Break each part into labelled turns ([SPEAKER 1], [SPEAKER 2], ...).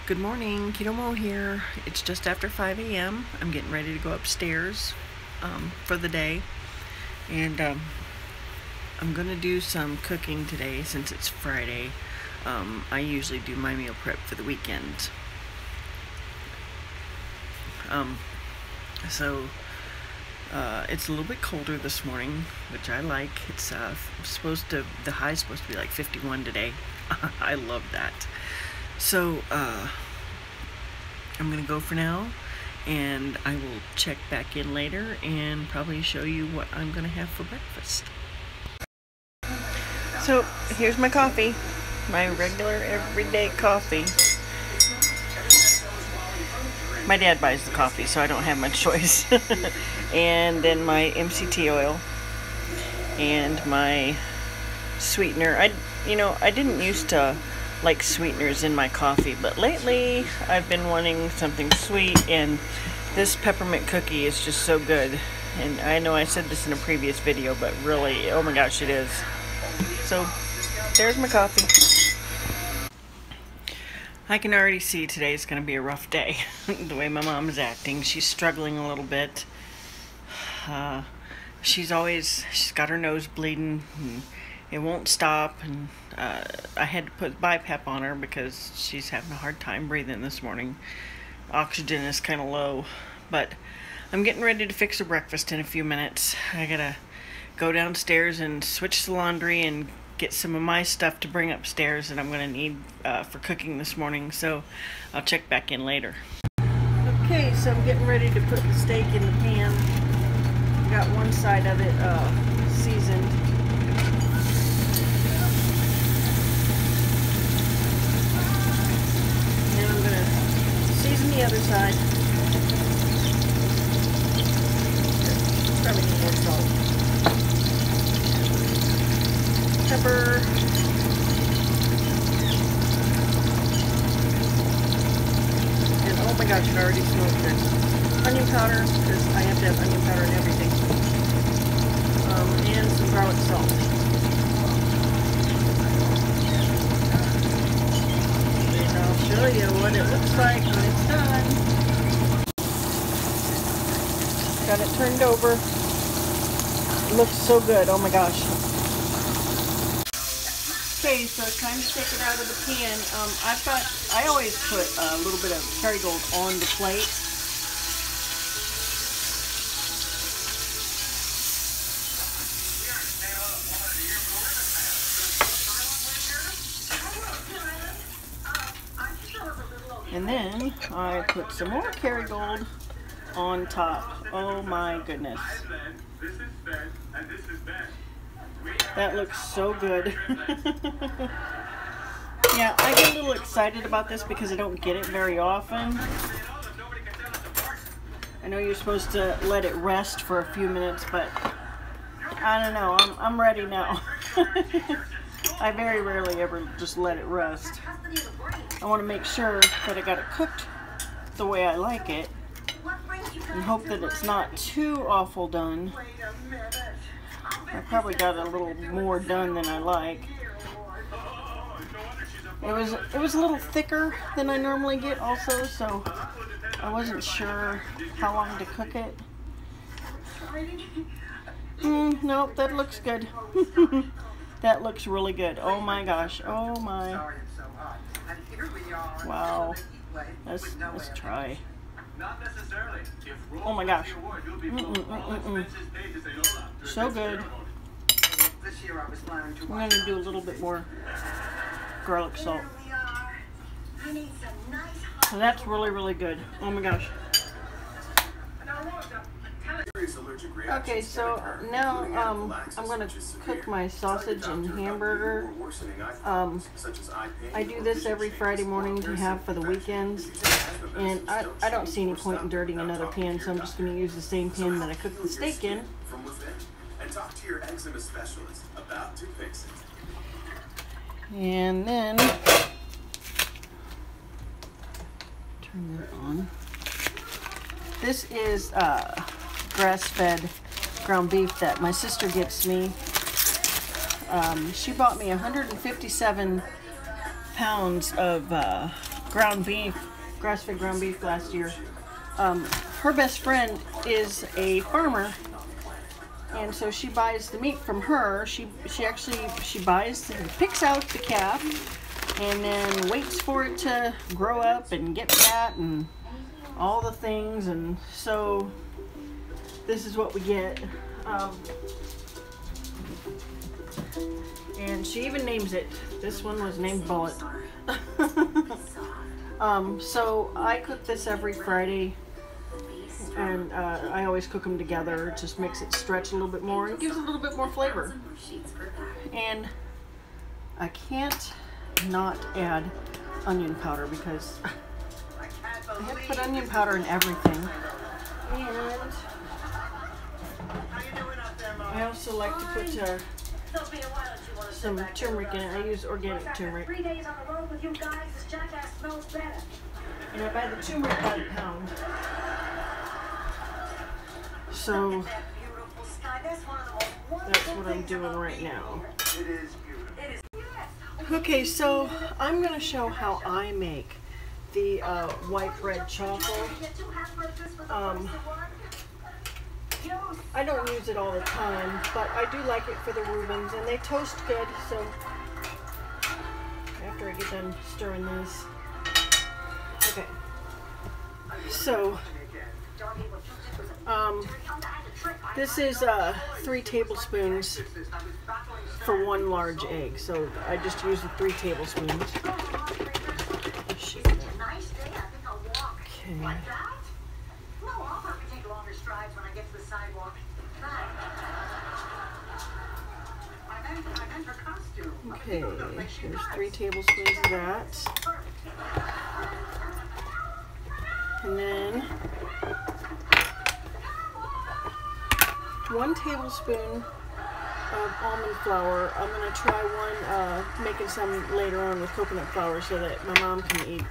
[SPEAKER 1] Good morning, Keto Mo here. It's just after 5 a.m. I'm getting ready to go upstairs for the day. And I'm going to do some cooking today since it's Friday. I usually do my meal prep for the weekend. So it's a little bit colder this morning, which I like. It's the high's supposed to be like 51 today. I love that. So I'm gonna go for now, and I will check back in later and probably show you what I'm gonna have for breakfast. So here's my coffee, my regular everyday coffee. My dad buys the coffee, so I don't have much choice. And then my MCT oil and my sweetener. I didn't used to like sweeteners in my coffee, but lately I've been wanting something sweet, and this peppermint cookie is just so good. And I know I said this in a previous video, but really, oh my gosh, it is. So there's my coffee. I can already see today's gonna be a rough day. The way my mom is acting, she's struggling a little bit. She's got her nose bleeding, and it won't stop, and I had to put BiPAP on her because she's having a hard time breathing this morning. Oxygen is kind of low, but I'm getting ready to fix her breakfast in a few minutes. I gotta go downstairs and switch the laundry and get some of my stuff to bring upstairs that I'm gonna need for cooking this morning, so I'll check back in later. Okay, so I'm getting ready to put the steak in the pan. Got one side of it seasoned. And I'm gonna season the other side. Probably need more salt. Pepper. And oh my gosh, it already smells good. Onion powder, because I have to have onion powder in everything. And some garlic salt. And I'll show you what it looks like when it's done. Got it turned over. It looks so good, oh my gosh. Okay, so it's time to take it out of the pan. I always put a little bit of Kerrygold on the plate. And then I put some more Kerrygold on top. Oh my goodness. That looks so good. Yeah, I get a little excited about this because I don't get it very often. I know you're supposed to let it rest for a few minutes, but I don't know. I'm ready now. I very rarely ever just let it rest. I want to make sure that I got it cooked the way I like it, and hope that it's not too awful done. I probably got a little more done than I like. It was a little thicker than I normally get also, so I wasn't sure how long to cook it. Nope, that looks good. That looks really good. Oh my gosh. Oh my. Wow. Let's try. Oh my gosh. So good. I'm going to do a little bit more garlic salt. So that's really, really good. Oh my gosh. Okay, so now I'm going to cook my sausage and hamburger. I do this every Friday morning to have for the weekends, and I don't see any point in dirtying another pan, so I'm just going to use the same pan that I cooked the steak in. And then turn that on. This is grass-fed ground beef that my sister gets me. She bought me 157 pounds of ground beef, grass-fed ground beef last year. Her best friend is a farmer, and so she buys the meat from her. She picks out the calf and then waits for it to grow up and get fat and all the things, and so this is what we get. And she even names it. This one was named Bullet. So I cook this every Friday, and I always cook them together. It just makes it stretch a little bit more and gives it a little bit more flavor. And I can't not add onion powder because I have to put onion powder in everything. And I also like to put some turmeric in it. I use organic turmeric. And I buy the turmeric by the pound. So that's what I'm doing right now. Okay, so I'm going to show how I make the white bread chaffle. I don't use it all the time, but I do like it for the Reubens, and they toast good. So after I get done stirring these, okay. So this is 3 tablespoons for 1 large egg. So I just use the 3 tablespoons. Okay. Okay, here's 3 tablespoons of that. And then 1 tablespoon of almond flour. I'm going to try one, making some later on with coconut flour so that my mom can eat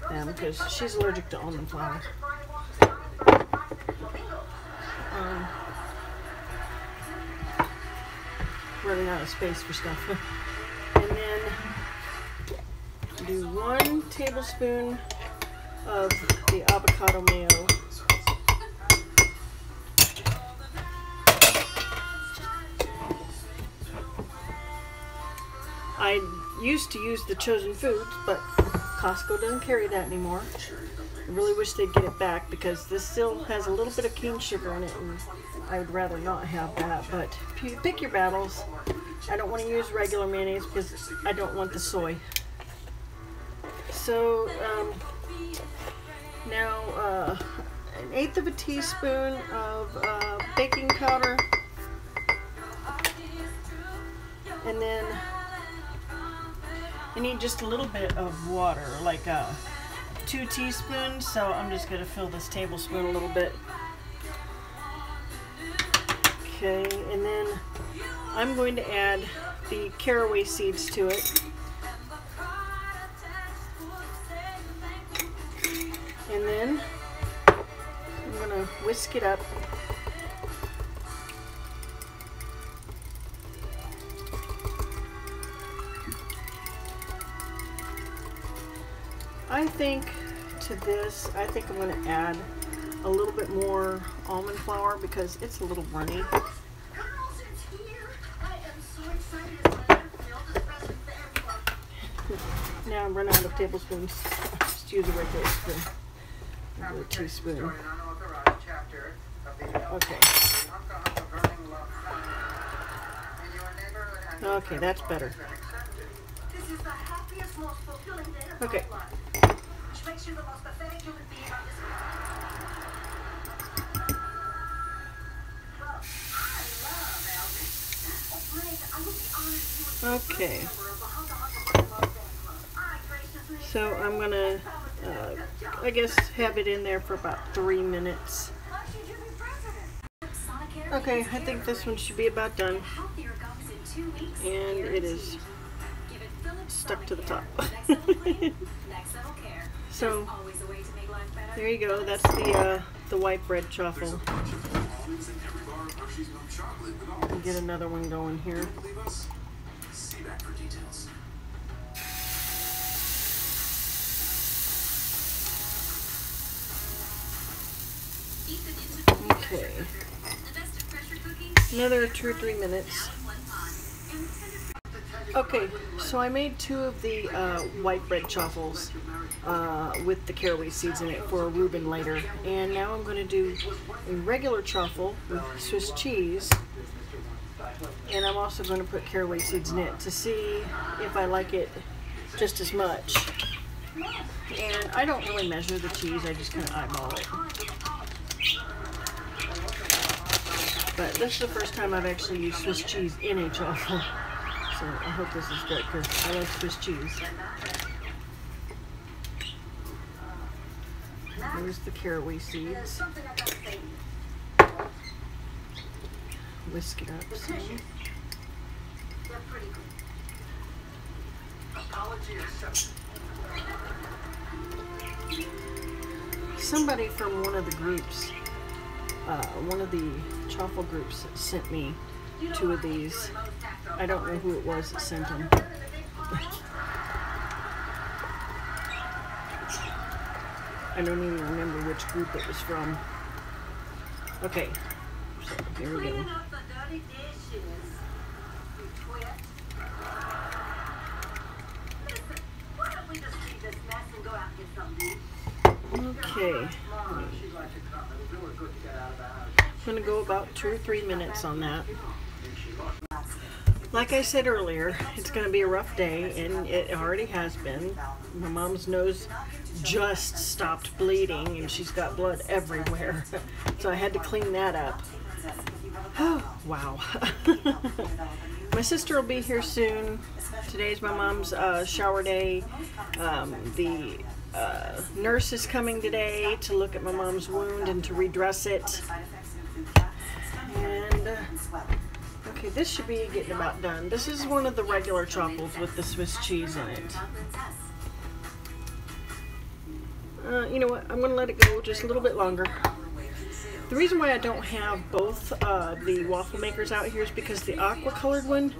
[SPEAKER 1] them because she's allergic to almond flour. Running out of space for stuff. And then do 1 tablespoon of the avocado mayo. I used to use the Chosen Foods, but Costco doesn't carry that anymore. I really wish they'd get it back because this still has a little bit of cane sugar in it, and I would rather not have that. But you pick your battles. I don't want to use regular mayonnaise because I don't want the soy. So now 1/8 of a teaspoon of baking powder, and then I need just a little bit of water, like 2 teaspoons. So I'm just going to fill this tablespoon a little bit. Okay, and then I'm going to add the caraway seeds to it. And then I'm going to whisk it up. I think to this, I'm going to add a little bit more almond flour because it's a little runny. Now I'm running out of tablespoons. I'll just use a regular spoon. A teaspoon. Okay. Okay, that's better. Okay. Okay. So I'm gonna, I guess, have it in there for about 3 minutes. Okay, I think this one should be about done. And it is stuck to the top. So there you go. That's the white bread chaffle. I'll get another one going here. Okay. Another 2 or 3 minutes. Okay, so I made 2 of the white bread truffles with the caraway seeds in it for a Reuben later. And now I'm going to do a regular truffle with Swiss cheese. And I'm also going to put caraway seeds in it to see if I like it just as much. And I don't really measure the cheese, I just kind of eyeball it. But this is the first time I've actually used Swiss cheese in a truffle. So I hope this is good because I like Swiss cheese. There's the caraway seeds. Whisk it up some. Somebody from one of the groups, one of the truffle groups sent me 2 of these. I don't know who it was that sent them. I don't even remember which group it was from. Okay, so here we go. Okay. I'm going to go about 2 or 3 minutes on that. Like I said earlier, it's going to be a rough day, and it already has been. My mom's nose just stopped bleeding, and she's got blood everywhere. So I had to clean that up. Oh, wow. My sister will be here soon. Today's my mom's shower day. The nurse is coming today to look at my mom's wound and to redress it. And okay, this should be getting about done. This is one of the regular truffles with the Swiss cheese in it. You know what? I'm going to let it go just a little bit longer. The reason why I don't have both the waffle makers out here is because the aqua colored one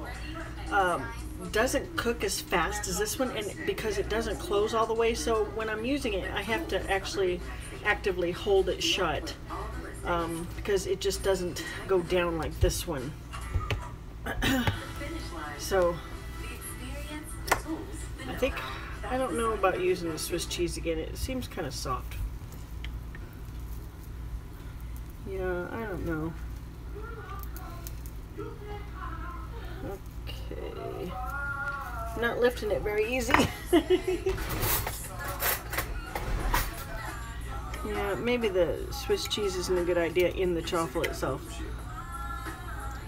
[SPEAKER 1] doesn't cook as fast as this one, and because it doesn't close all the way, so when I'm using it I have to actually actively hold it shut because it just doesn't go down like this one. So I don't know about using the Swiss cheese again. It seems kind of soft. Yeah, I don't know. Okay. Not lifting it very easy. Yeah, maybe the Swiss cheese isn't a good idea in the truffle itself.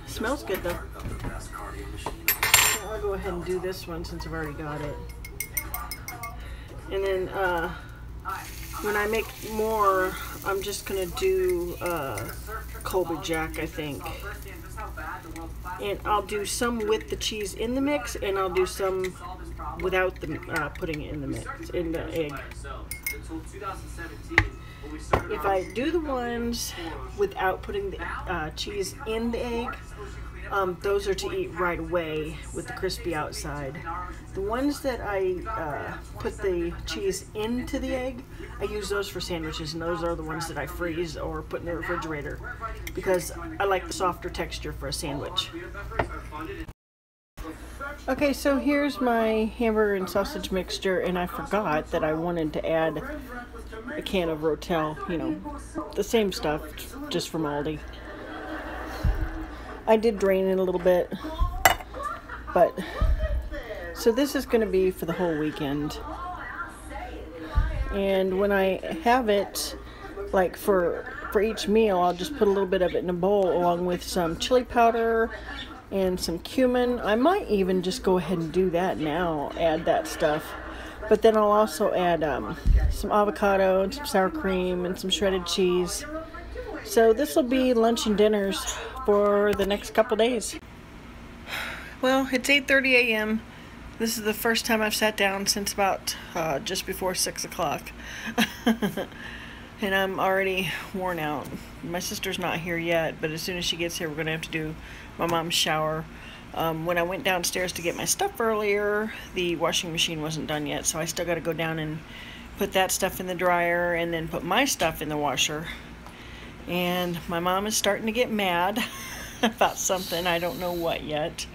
[SPEAKER 1] Smells good though. So I'll go ahead and do this one since I've already got it. And then when I make more, I'm just gonna do Colby Jack, I think. And I'll do some with the cheese in the mix, and I'll do some without the putting it in the mix, in the egg. If I do the ones without putting the cheese in the egg, those are to eat right away with the crispy outside. The ones that I put the cheese into the egg, I use those for sandwiches, and those are the ones that I freeze or put in the refrigerator because I like the softer texture for a sandwich. Okay, so here's my hamburger and sausage mixture, and I forgot that I wanted to add a can of Rotel, you know, the same stuff, just from Aldi. I did drain it a little bit, but so this is going to be for the whole weekend. And when I have it, like for each meal, I'll just put a little bit of it in a bowl along with some chili powder and some cumin. I might even just go ahead and do that now, add that stuff. But then I'll also add some avocado and some sour cream and some shredded cheese. So this will be lunch and dinners for the next couple days. Well, it's 8:30 a.m. This is the first time I've sat down since about just before 6 o'clock. And I'm already worn out. My sister's not here yet, but as soon as she gets here, we're going to have to do my mom's shower. When I went downstairs to get my stuff earlier, the washing machine wasn't done yet, so I still got to go down and put that stuff in the dryer and then put my stuff in the washer. And my mom is starting to get mad about something. I don't know what yet.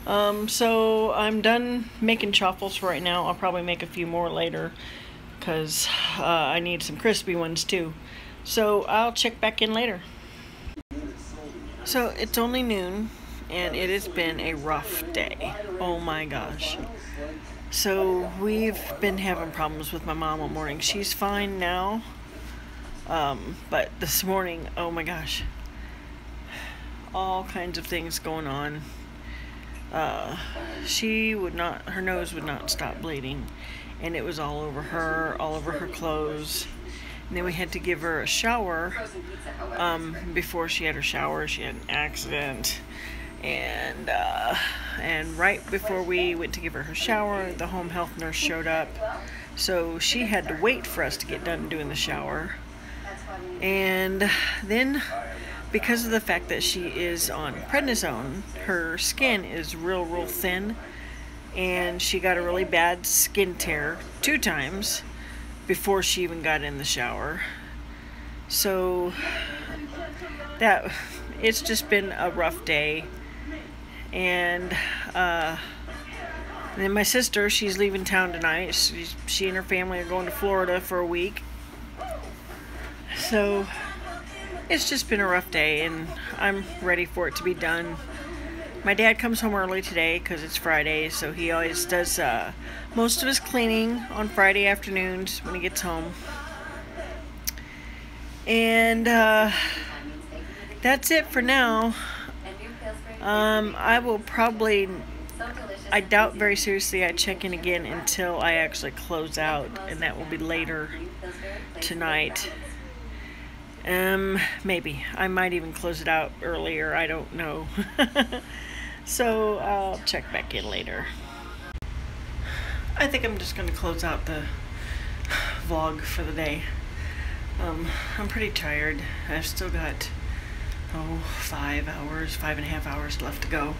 [SPEAKER 1] So I'm done making chaffles for right now. I'll probably make a few more later because I need some crispy ones too. So I'll check back in later. So it's only noon and it has been a rough day. Oh my gosh. So we've been having problems with my mom all morning. She's fine now. But this morning, oh my gosh, all kinds of things going on. Her nose would not stop bleeding, and it was all over her clothes. And then we had to give her a shower. Before she had her shower, she had an accident. And right before we went to give her shower, the home health nurse showed up. So she had to wait for us to get done doing the shower. And then, because of the fact that she is on prednisone, her skin is real thin, and she got a really bad skin tear 2 times before she even got in the shower. So it's just been a rough day. And then my sister, she's leaving town tonight. She and her family are going to Florida for a week. So it's just been a rough day, and I'm ready for it to be done. My dad comes home early today because it's Friday, so he always does most of his cleaning on Friday afternoons when he gets home. And that's it for now. I doubt very seriously I check in again until I actually close out, and that will be later tonight. Maybe. I might even close it out earlier. I don't know. So I'll check back in later. I think I'm just going to close out the vlog for the day. I'm pretty tired. I've still got 5.5 hours left to go.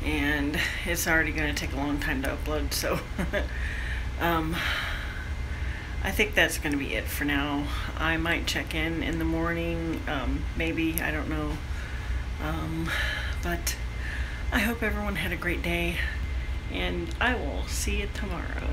[SPEAKER 1] And it's already going to take a long time to upload, so I think that's going to be it for now. I might check in the morning, maybe, I don't know. But I hope everyone had a great day, and I will see you tomorrow.